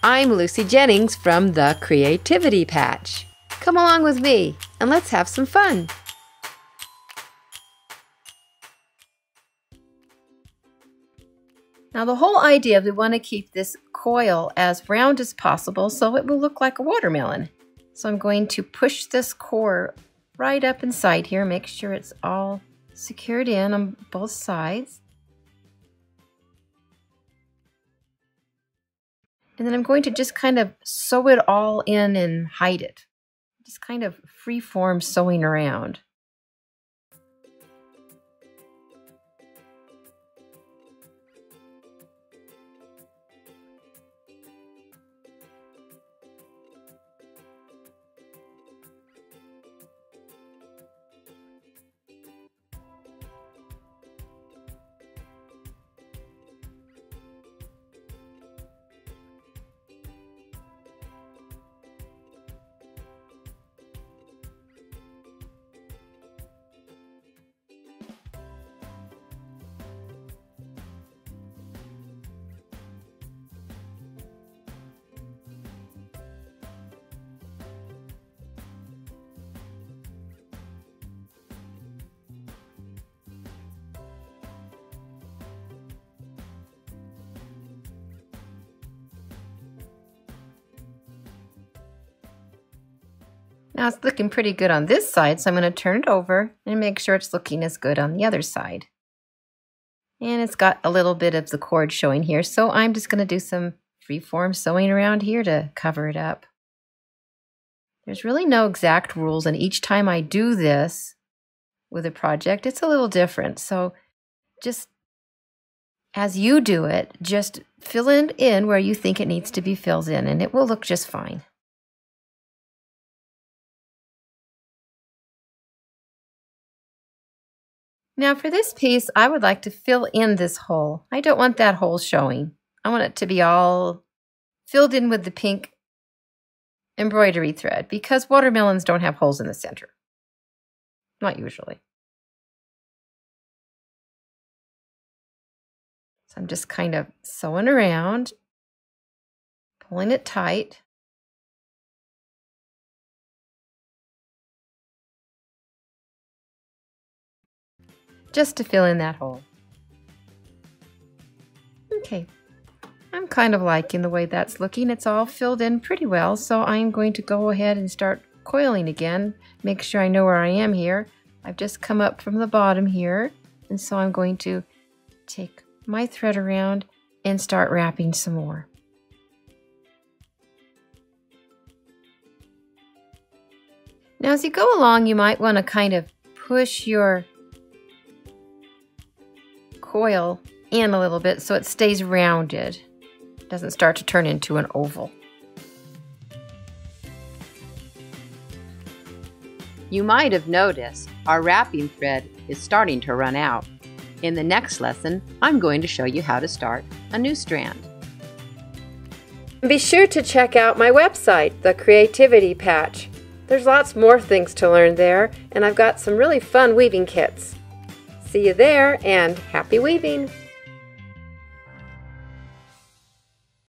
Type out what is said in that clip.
I'm Lucy Jennings from the Creativity Patch. Come along with me and let's have some fun. Now the whole idea is we want to keep this coil as round as possible so it will look like a watermelon. So I'm going to push this core right up inside here, make sure it's all secured in on both sides. And then I'm going to just kind of sew it all in and hide it. Just kind of free-form sewing around. Now it's looking pretty good on this side, so I'm going to turn it over and make sure it's looking as good on the other side. And it's got a little bit of the cord showing here, so I'm just going to do some free-form sewing around here to cover it up. There's really no exact rules, and each time I do this with a project, it's a little different. So just as you do it, just fill it in where you think it needs to be filled in, and it will look just fine. Now for this piece, I would like to fill in this hole. I don't want that hole showing. I want it to be all filled in with the pink embroidery thread because watermelons don't have holes in the center. Not usually. So I'm just kind of sewing around, pulling it tight. Just to fill in that hole. Okay, I'm kind of liking the way that's looking. It's all filled in pretty well, so I'm going to go ahead and start coiling again. Make sure I know where I am here. I've just come up from the bottom here, and so I'm going to take my thread around and start wrapping some more. Now as you go along, you might want to kind of push your coil in a little bit so it stays rounded. It doesn't start to turn into an oval. You might have noticed our wrapping thread is starting to run out. In the next lesson, I'm going to show you how to start a new strand. Be sure to check out my website, The Creativity Patch. There's lots more things to learn there, and I've got some really fun weaving kits. See you there, and happy weaving!